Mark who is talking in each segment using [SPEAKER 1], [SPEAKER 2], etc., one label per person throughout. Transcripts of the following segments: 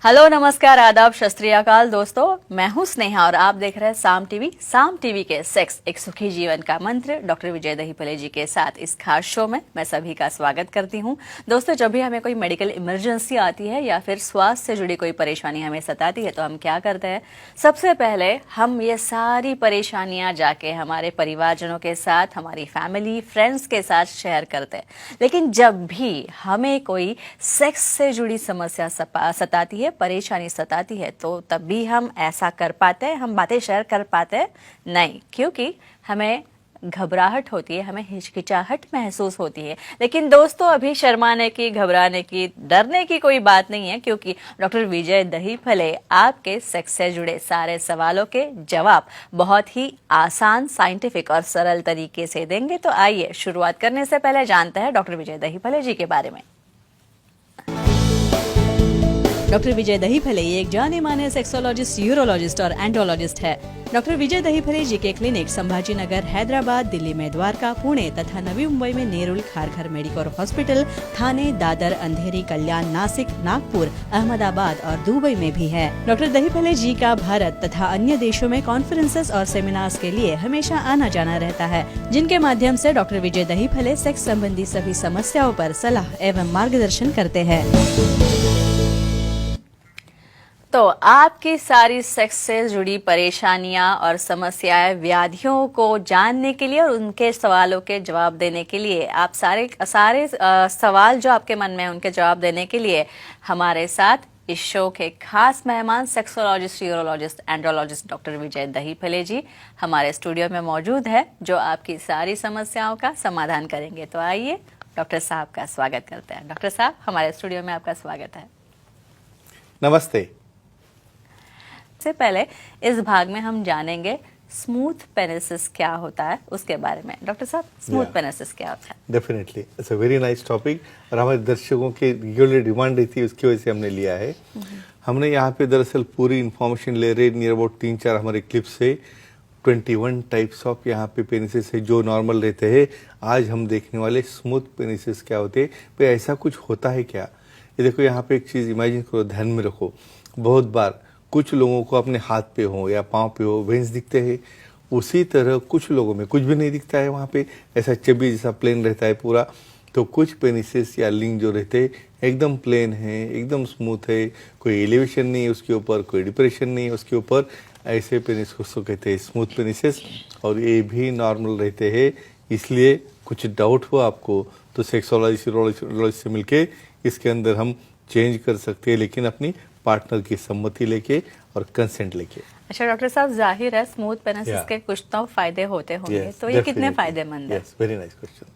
[SPEAKER 1] Hello, नमस्कार, आदाब, सत श्री अकाल दोस्तों। मैं हूं स्नेहा और आप देख रहे हैं साम टीवी के सेक्स एक सुखी जीवन का मंत्र डॉक्टर विजय दहीफले जी के साथ इस खास शो में मैं सभी का स्वागत करती हूं। दोस्तों, जब भी हमें कोई मेडिकल इमरजेंसी आती है या फिर स्वास्थ्य से जुड़ी कोई परेशानी हमें सताती है तो हम क्या करते हैं? सबसे पहले हम ये सारी परेशानियां जाके हमारे परिवारजनों के साथ, हमारी फैमिली फ्रेंड्स के साथ शेयर करते हैं। लेकिन जब भी हमें कोई सेक्स से जुड़ी समस्या सताती है, परेशानी सताती है, तो तब भी हम ऐसा कर पाते हैं, हम बातें शेयर कर पाते हैं? नहीं, क्योंकि हमें घबराहट होती है, हमें हिचकिचाहट महसूस होती है। लेकिन दोस्तों, अभी शर्माने की, घबराने की, डरने की कोई बात नहीं है, क्योंकि डॉक्टर विजय दहीफले आपके सेक्स से जुड़े सारे सवालों के जवाब बहुत ही आसान, साइंटिफिक और सरल तरीके से देंगे। तो आइए शुरुआत करने से पहले जानते हैं डॉक्टर विजय दहीफले जी के बारे में। डॉक्टर विजय दहीफले एक जाने माने सेक्सोलॉजिस्ट, यूरोलॉजिस्ट और एंडोलॉजिस्ट है। डॉक्टर विजय दहीफले जी के क्लिनिक संभाजी नगर, हैदराबाद, दिल्ली में द्वारका, पुणे तथा नवी मुंबई में नेरुल, खारघर मेडिकोर हॉस्पिटल, थाने, दादर, अंधेरी, कल्याण, नासिक, नागपुर, अहमदाबाद और दुबई में भी है। डॉक्टर दहीफले जी का भारत तथा अन्य देशों में कॉन्फ्रेंसेस और सेमिनार्स के लिए हमेशा आना जाना रहता है, जिनके माध्यम से डॉक्टर विजय दहीफले सेक्स संबंधी सभी समस्याओं पर सलाह एवं मार्गदर्शन करते हैं। तो आपकी सारी सेक्स से जुड़ी परेशानियां और समस्याएं, व्याधियों को जानने के लिए और उनके सवालों के जवाब देने के लिए, आप सारे सवाल जो आपके मन में है उनके जवाब देने के लिए हमारे साथ इस शो के खास मेहमान सेक्सोलॉजिस्ट, यूरोलॉजिस्ट, एंड्रोलॉजिस्ट डॉक्टर विजय दहीफले जी हमारे स्टूडियो में मौजूद है, जो आपकी सारी समस्याओं का समाधान करेंगे। तो आइए डॉक्टर साहब का स्वागत करते हैं। डॉक्टर साहब, हमारे स्टूडियो में आपका स्वागत है।
[SPEAKER 2] नमस्ते।
[SPEAKER 1] से पहले इस भाग में हम जानेंगे स्मूथ पेनिसिस क्या होता है, उसके बारे में। डॉक्टर साहब, स्मूथ पेनिसिस क्या होता है?
[SPEAKER 2] Definitely, it's a very nice topic और हमारे दर्शकों की रेगुलर डिमांड रही थी, उसकी वजह से हमने लिया है। हमने यहाँ पे दरअसल पूरी इन्फॉर्मेशन ले रहे, नियर अबाउट 3-4 हमारे क्लिप्स से 21 टाइप्स ऑफ यहाँ पे पेनिसिस है जो नॉर्मल रहते हैं। आज हम देखने वाले स्मूथ पेनिसिस क्या होते हैं, पे ऐसा कुछ होता है क्या। ये देखो, यहाँ पे एक चीज़ इमेजिन करो, ध्यान में रखो। बहुत बार कुछ लोगों को अपने हाथ पे हो या पाँव पे हो वेंस दिखते हैं, उसी तरह कुछ लोगों में कुछ भी नहीं दिखता है, वहाँ पे ऐसा चबी जैसा प्लेन रहता है पूरा। तो कुछ पेनिसेस या लिंग जो रहते हैं एकदम प्लेन है, एकदम स्मूथ है, कोई एलिवेशन नहीं है उसके ऊपर, कोई डिप्रेशन नहीं है उसके ऊपर, ऐसे पेनिस को कहते हैं स्मूथ पेनिसेस। और ये भी नॉर्मल रहते हैं। इसलिए कुछ डाउट हो आपको तो सेक्सोलॉजिस्ट, यूरोलॉजिस्ट से मिलके इसके अंदर हम चेंज कर सकते हैं, लेकिन अपनी पार्टनर की सम्मति लेके और कंसेंट लेके।
[SPEAKER 1] अच्छा डॉक्टर साहब, जाहिर है स्मूथ पेनिसिस के कुछ तो फायदे होते होंगे, तो ये कितने फायदेमंद है?
[SPEAKER 2] Very nice question.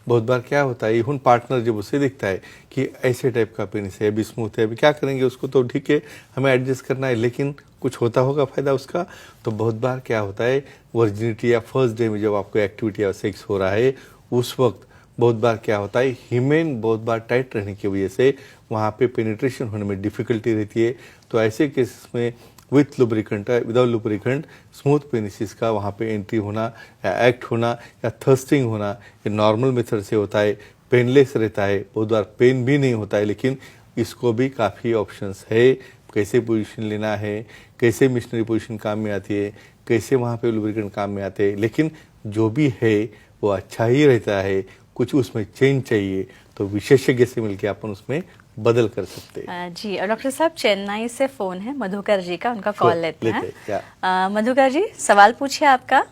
[SPEAKER 2] बहुत बार क्या होता है, हुन पार्टनर जब उसे दिखता है कि ऐसे टाइप का पेनिस है, अभी स्मूथ है, अभी क्या करेंगे उसको, तो ठीक है हमें एडजस्ट करना है, लेकिन कुछ होता होगा फायदा उसका। तो बहुत बार क्या होता है, वर्जिनिटी या फर्स्ट डे में जब आपको एक्टिविटी या सेक्स हो रहा है, उस वक्त बहुत बार क्या होता है, हीमेन बहुत बार टाइट रहने की वजह से वहाँ पे पेनिट्रेशन होने में डिफिकल्टी रहती है। तो ऐसे केसेस में with lubricant, without lubricant, smooth penises का वहाँ पे एंट्री होना या एक्ट होना या थर्स्टिंग होना, ये नॉर्मल मेथड से होता है, पेनलेस रहता है, बहुत बार पेन भी नहीं होता है। लेकिन इसको भी काफ़ी ऑप्शंस है, कैसे पोजीशन लेना है, कैसे मिशनरी पोजीशन काम में आती है, कैसे वहाँ पे लुब्रिकेंट काम में आते हैं। लेकिन जो भी है वो अच्छा ही रहता है, कुछ उसमें चेंज चाहिए तो विशेषज्ञ से मिलकर अपन उसमें बदल कर सकते हैं।
[SPEAKER 1] जी, और डॉक्टर साहब, चेन्नई से फोन है मधुकर जी का, उनका कॉल लेते हैं। मधुकर जी, सवाल पूछिए आपका।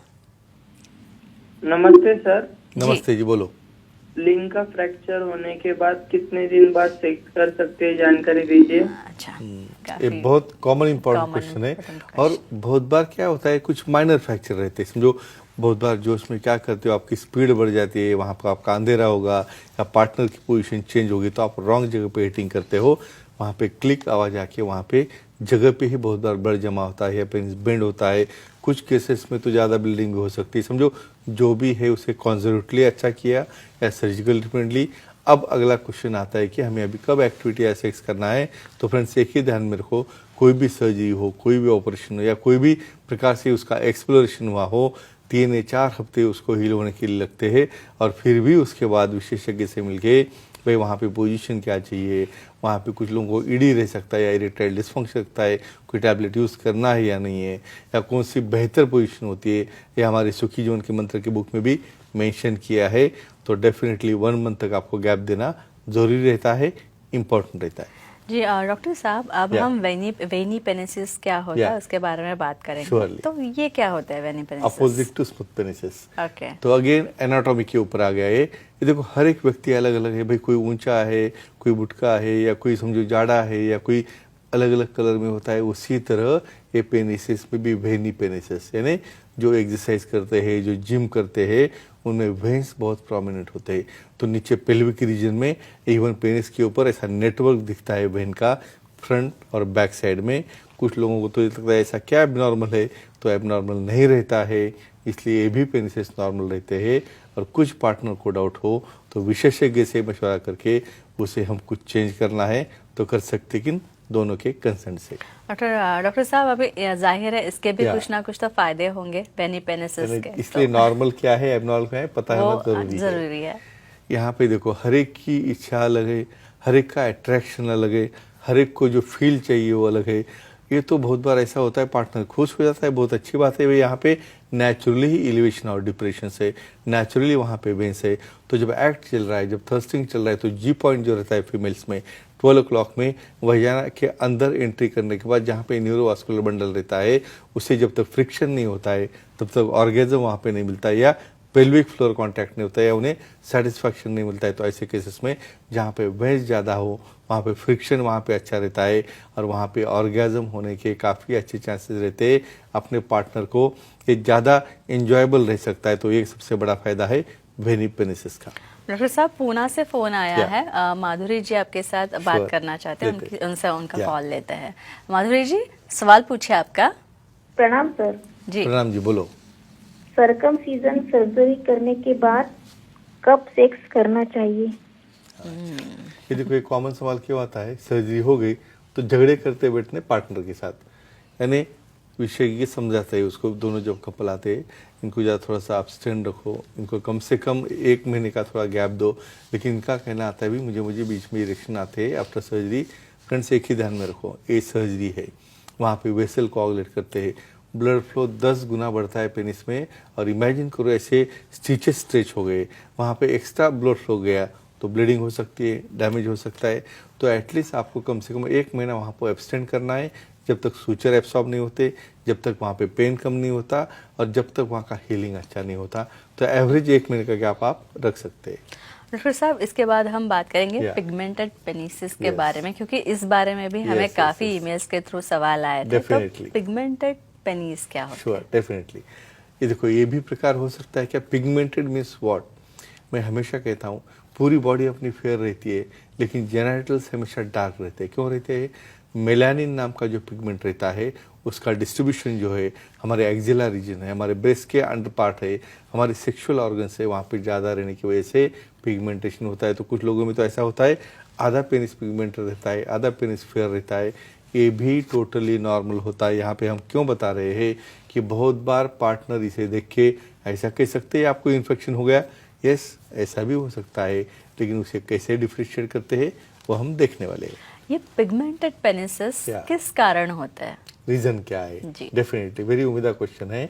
[SPEAKER 3] नमस्ते सर।
[SPEAKER 2] नमस्ते जी, बोलो।
[SPEAKER 3] लिंग का फ्रैक्चर होने के बाद कितने दिन बाद सेक्स कर सकते हैं, जानकारी दीजिए।
[SPEAKER 1] अच्छा,
[SPEAKER 2] ये बहुत कॉमन इंपॉर्टेंट क्वेश्चन है। और बहुत बार क्या होता है, कुछ माइनर फ्रैक्चर रहते हैं, समझो बहुत बार जो उसमें क्या करते हो, आपकी स्पीड बढ़ जाती है, वहाँ पर आपका अंधेरा होगा या पार्टनर की पोजीशन चेंज होगी तो आप रॉन्ग जगह पे हिटिंग करते हो, वहाँ पे क्लिक आवाज आके वहाँ पे जगह पे ही बहुत बार ब्लड जमा होता है या पेनिस बेंड होता है। कुछ केसेस में तो ज़्यादा ब्लीडिंग भी हो सकती है। समझो जो भी है उसे कॉन्जर्वेटिवली अच्छा किया या सर्जिकल ट्रीटमेंटली। अब अगला क्वेश्चन आता है कि हमें अभी कब एक्टिविटी या सेक्स करना है। तो फ्रेंड्स, एक ही ध्यान में रखो, कोई भी सर्जरी हो, कोई भी ऑपरेशन हो या कोई भी प्रकार से उसका एक्सप्लोरेशन हुआ हो, 3 या 4 हफ्ते उसको हील होने के लिए लगते हैं। और फिर भी उसके बाद विशेषज्ञ से मिलके भाई वहाँ पे पोजीशन क्या चाहिए, वहाँ पे कुछ लोगों को ईडी रह सकता है या इरेक्टाइल डिस्फंक्शन सकता है, कोई टैबलेट यूज़ करना है या नहीं है, या कौन सी बेहतर पोजीशन होती है, या हमारे सुखी जीवन के मंत्र की बुक में भी मेंशन किया है। तो डेफिनेटली 1 मंथ तक आपको गैप देना ज़रूरी रहता है, इम्पोर्टेंट रहता है।
[SPEAKER 1] जी डॉक्टर साहब, अब हम वेनी पेनिसिस क्या होता है उसके बारे में बात करेंगे।
[SPEAKER 2] Surely.
[SPEAKER 1] तो ये क्या होता है veiny penises?
[SPEAKER 2] Opposite to smooth penises.
[SPEAKER 1] Okay.
[SPEAKER 2] तो अगेन एनाटॉमी के ऊपर आ गया ये देखो हर एक व्यक्ति अलग अलग है भाई, कोई ऊंचा है, कोई बुटका है, या कोई समझो जाड़ा है, या कोई अलग अलग कलर में होता है। उसी तरह ये पेनिसिस में भी वेनी पेनिसिस, यानी जो एक्सरसाइज करते हैं, जो जिम करते हैं, उनमें वेन्स बहुत प्रोमिनेंट होते हैं। तो नीचे पेल्विक रीजन में, इवन पेनिस के ऊपर ऐसा नेटवर्क दिखता है वेन का, फ्रंट और बैक साइड में। कुछ लोगों को तो लगता है ऐसा क्या एबनॉर्मल है, तो एबनॉर्मल नहीं रहता है, इसलिए ये भी पेनिसिस नॉर्मल रहते हैं। और कुछ पार्टनर को डाउट हो तो विशेषज्ञ से मशवरा करके उसे हम कुछ चेंज करना है तो कर सकते, किन दोनों के कंसेंट से।
[SPEAKER 1] डॉक्टर साहब, अभी जाहिर है इसके भी कुछ ना कुछ तो फायदे होंगे वेनी पेनिसिस के,
[SPEAKER 2] इसलिए नॉर्मल क्या है, एबनॉर्मल क्या है पता होना
[SPEAKER 1] जरूरी है।
[SPEAKER 2] यहाँ पे देखो हर एक की इच्छा अलग है, हर एक का अट्रैक्शन अलग है, हर एक को जो फील चाहिए वो अलग है। ये तो बहुत बार ऐसा होता है पार्टनर खुश हो जाता है, बहुत अच्छी बात है। यहाँ पे नेचुरली ही एलिवेशन और डिप्रेशन से नेचुरली वहाँ पे वेंस है। तो जब एक्ट चल रहा है, जब थर्स्टिंग चल रहा है, तो जी पॉइंट जो रहता है फीमेल्स में 12 o'clock में वजाना के अंदर एंट्री करने के बाद जहाँ पे न्यूरोवास्कुलर बंडल रहता है, उससे जब तक फ्रिक्शन नहीं होता है तब तक ऑर्गेजम वहाँ पे नहीं मिलता है, या पेल्विक फ्लोर कांटेक्ट नहीं होता है, या उन्हें सेटिस्फैक्शन नहीं मिलता है। तो ऐसे केसेस में जहाँ पे वेंस ज़्यादा हो वहाँ पे फ्रिक्शन वहाँ पे अच्छा रहता है, और वहाँ पे ऑर्गेजम होने के काफ़ी अच्छे चांसेस रहते हैं। अपने पार्टनर को ये ज़्यादा इंजॉयबल रह सकता है। तो ये सबसे बड़ा फायदा है वेनी पेनिसिस का।
[SPEAKER 1] डॉक्टर साहब, पूना से फोन आया है, माधुरी जी आपके साथ बात करना चाहते हैं, उनसे उनका कॉल लेते हैं। माधुरी जी, सवाल पूछिए आपका।
[SPEAKER 4] प्रणाम सर।
[SPEAKER 1] जी
[SPEAKER 2] प्रणाम जी, बोलो।
[SPEAKER 4] सर्कमसीजन सर्जरी करने के बाद कब सेक्स करना चाहिए?
[SPEAKER 2] ये देखो एक कॉमन सवाल क्यों आता है, सर्जरी हो गई तो झगड़े करते बैठने पार्टनर के साथ, यानी विशेषज्ञ समझाते हैं उसको, दोनों जब कपल आते हैं इनको ज़्यादा थोड़ा सा अपस्टैंड रखो, इनको कम से कम 1 महीने का थोड़ा गैप दो। लेकिन इनका कहना आता है भी मुझे बीच में इरेक्शन आते हैं आफ्टर सर्जरी। फ्रेंड्स एक ही ध्यान में रखो, ये सर्जरी है, वहाँ पे वेसल कोआगुलेट करते हैं, ब्लड फ्लो 10 गुना बढ़ता है पेनिस में। और इमेजिन करो ऐसे स्टिचेस स्ट्रेच हो गए, वहाँ पे एक्स्ट्रा ब्लड फ्लो गया तो ब्लीडिंग हो सकती है, डैमेज हो सकता है। तो एटलीस्ट आपको कम से कम 1 महीना वहाँ पर एब्सटेंड करना है, जब तक सूचर एब्सॉर्ब नहीं होते, जब तक वहाँ पे पेन कम नहीं होता, और जब तक वहाँ का हीलिंग अच्छा नहीं होता। तो एवरेज 1 महीने का गैप आप रख सकते हैं।
[SPEAKER 1] डॉक्टर साहब, इसके बाद हम बात करेंगे पिगमेंटेड पेनिसिस के बारे में, क्योंकि इस बारे में भी हमें काफी ईमेल्स के थ्रू सवाल आए थे। तो पिगमेंटेड पेनिस क्या होता है?
[SPEAKER 2] Sure, definitely. ये देखो ये भी प्रकार हो सकता है क्या, पिगमेंटेड मीन्स व्हाट। मैं हमेशा कहता हूँ पूरी बॉडी अपनी फेयर रहती है, लेकिन जेनिटल्स हमेशा डार्क रहते हैं। क्यों रहते हैं? मेलानिन नाम का जो पिगमेंट रहता है उसका डिस्ट्रीब्यूशन जो है हमारे एक्जिला रीजन है, हमारे ब्रेस्ट के अंडर पार्ट है, हमारे सेक्सुअल ऑर्गन्स है, वहाँ पे ज़्यादा रहने की वजह से पिगमेंटेशन होता है। तो कुछ लोगों में तो ऐसा होता है आधा पेनिस पिगमेंटेड रहता है, आधा पेनिस फेयर रहता है। ये भी टोटली नॉर्मल होता है। यहाँ पे हम क्यों बता रहे हैं कि बहुत बार पार्टनर इसे देख के ऐसा कह सकते हैं आपको इन्फेक्शन हो गया। यस, ऐसा भी हो सकता है, लेकिन उसे कैसे डिफ्रेंशिएट करते हैं वो हम देखने वाले हैं।
[SPEAKER 1] ये पिगमेंटेड पेनिसिस किस कारण होता है?
[SPEAKER 2] रीजन क्या है? डेफिनेटली वेरी उम्मीदा क्वेश्चन है।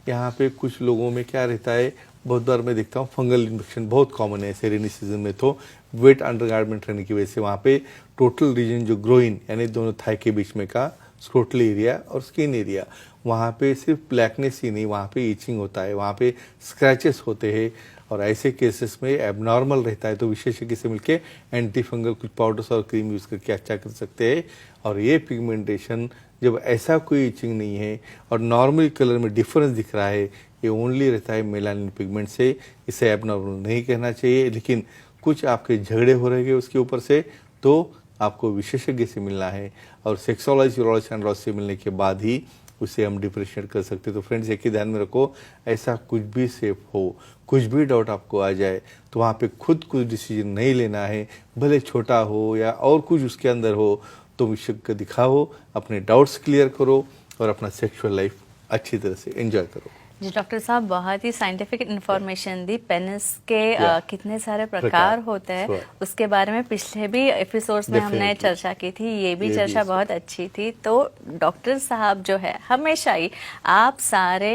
[SPEAKER 2] यहाँ पे कुछ लोगों में क्या रहता है, बहुत बार मैं देखता हूँ फंगल इन्फेक्शन बहुत कॉमन है रेनी सीजन में। तो वेट अंडरगारमेंट रहने की वजह से वहाँ पे टोटल रीजन जो ग्रोइन यानी दोनों थाई के बीच में का स्क्रोटल एरिया और स्किन एरिया, वहाँ पे सिर्फ ब्लैकनेस ही नहीं, वहाँ पे ईचिंग होता है, वहाँ पे स्क्रैचेस होते हैं। और ऐसे केसेस में एबनॉर्मल रहता है तो विशेषज्ञ से मिलके एंटी फंगल कुछ पाउडर्स और क्रीम यूज़ करके अच्छा कर सकते हैं। और ये पिगमेंटेशन जब ऐसा कोई ईचिंग नहीं है और नॉर्मल कलर में डिफरेंस दिख रहा है, ये ओनली रहता है मेलानिन पिगमेंट से। इसे एबनॉर्मल नहीं कहना चाहिए, लेकिन कुछ आपके झगड़े हो रहे हैं उसके ऊपर से, तो आपको विशेषज्ञ से मिलना है और सेक्सोलॉजी यूरोलॉजिस्ट एंड्रोलॉजिस्ट से मिलने के बाद ही उसे हम डिफ्रेंशिएट कर सकते हैं। तो फ्रेंड्स एक ही ध्यान में रखो, ऐसा कुछ भी सेफ हो, कुछ भी डाउट आपको आ जाए तो वहाँ पे खुद कुछ डिसीजन नहीं लेना है, भले छोटा हो या और कुछ उसके अंदर हो, तो विशेषज्ञ दिखाओ, अपने डाउट्स क्लियर करो और अपना सेक्सुअल लाइफ अच्छी तरह से एंजॉय करो।
[SPEAKER 1] जी डॉक्टर साहब, बहुत ही साइंटिफिक इंफॉर्मेशन दी। पेनिस के
[SPEAKER 2] Yeah.
[SPEAKER 1] कितने सारे
[SPEAKER 2] प्रकार,
[SPEAKER 1] प्रकार होते हैं,
[SPEAKER 2] sure.
[SPEAKER 1] उसके बारे में पिछले भी एपिसोड्स में हमने
[SPEAKER 2] Definitely.
[SPEAKER 1] चर्चा की थी। ये भी
[SPEAKER 2] ये
[SPEAKER 1] चर्चा
[SPEAKER 2] भी
[SPEAKER 1] बहुत अच्छी थी। तो डॉक्टर साहब जो है हमेशा ही आप सारे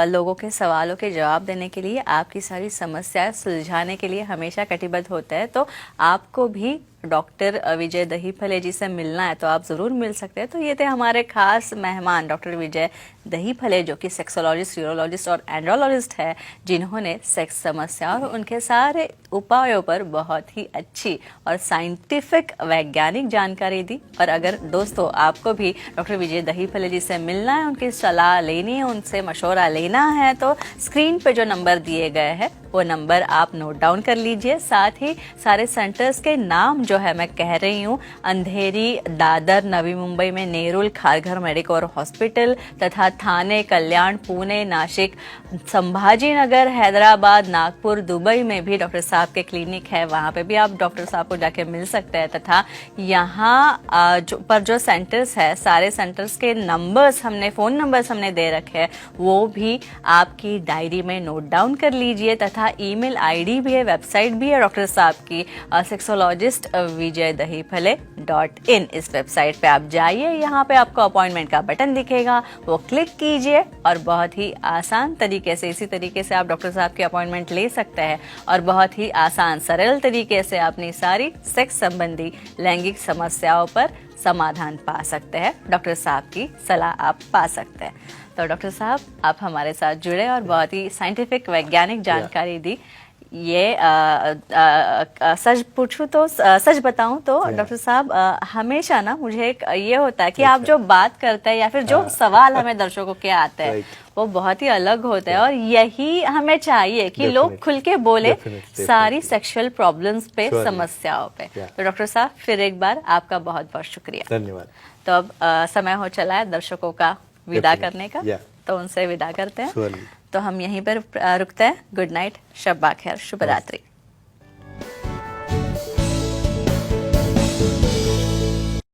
[SPEAKER 1] लोगों के सवालों के जवाब देने के लिए, आपकी सारी समस्याएं सुलझाने के लिए हमेशा कटिबद्ध होते हैं। तो आपको भी डॉक्टर विजय दहीफले जी से मिलना है तो आप ज़रूर मिल सकते हैं। तो ये थे हमारे खास मेहमान डॉक्टर विजय दहीफले, जो कि सेक्सोलॉजिस्ट, यूरोलॉजिस्ट और एंड्रोलॉजिस्ट है, जिन्होंने सेक्स समस्या और उनके सारे उपायों पर बहुत ही अच्छी और साइंटिफिक वैज्ञानिक जानकारी दी। और अगर दोस्तों आपको भी डॉक्टर विजय दहीफले जी से मिलना है, उनकी सलाह लेनी है, उनसे मशवरा लेना है, तो स्क्रीन पे जो नंबर दिए गए हैं वो नंबर आप नोट डाउन कर लीजिए। साथ ही सारे सेंटर्स के नाम जो है मैं कह रही हूँ, अंधेरी, दादर, नवी मुंबई में नेरुल खारघर मेडिकोर हॉस्पिटल, तथा थाने, कल्याण, पुणे, नासिक, संभाजी नगर, हैदराबाद, नागपुर, दुबई में भी डॉक्टर साहब के क्लिनिक है। वहाँ पे भी आप डॉक्टर साहब को जाके मिल सकते हैं। तथा यहाँ जो सेंटर्स है, सारे सेंटर्स के नंबर्स हमने, फ़ोन नंबर्स हमने दे रखे हैं, वो भी आपकी डायरी में नोट डाउन कर लीजिए। तथा ईमेल आईडी भी है, वेबसाइट भी है डॉक्टर साहब की, सेक्सोलॉजिस्ट विजय दहीफले .in। इस वेबसाइट पे आप जाइए, यहाँ पे आपको अपॉइंटमेंट का बटन दिखेगा, वो क्लिक कीजिए और बहुत ही आसान तरीके से, इसी तरीके से आप डॉक्टर साहब की अपॉइंटमेंट ले सकते हैं और बहुत ही आसान सरल तरीके से अपनी सारी सेक्स संबंधी लैंगिक समस्याओं पर समाधान पा सकते हैं। डॉक्टर साहब की सलाह आप पा सकते हैं। तो डॉक्टर साहब, आप हमारे साथ जुड़े और बहुत ही साइंटिफिक वैज्ञानिक जानकारी दी। ये सच पूछूं तो, सच बताऊं तो डॉक्टर साहब, हमेशा ना मुझे एक ये होता है कि आप जो बात करते हैं या फिर जो सवाल हमें दर्शकों के आते हैं वो बहुत ही अलग होते हैं, और यही हमें चाहिए कि लोग खुल के बोले सारी सेक्सुअल प्रॉब्लम्स पे, समस्याओं पे। तो डॉक्टर साहब, फिर एक बार आपका बहुत बहुत शुक्रिया।
[SPEAKER 2] धन्यवाद।
[SPEAKER 1] तो अब समय हो चला है दर्शकों का विदा करने का, तो उनसे विदा करते हैं। तो हम यहीं पर रुकते हैं। गुड नाइट, शब्बा खैर, शुभ रात्रि।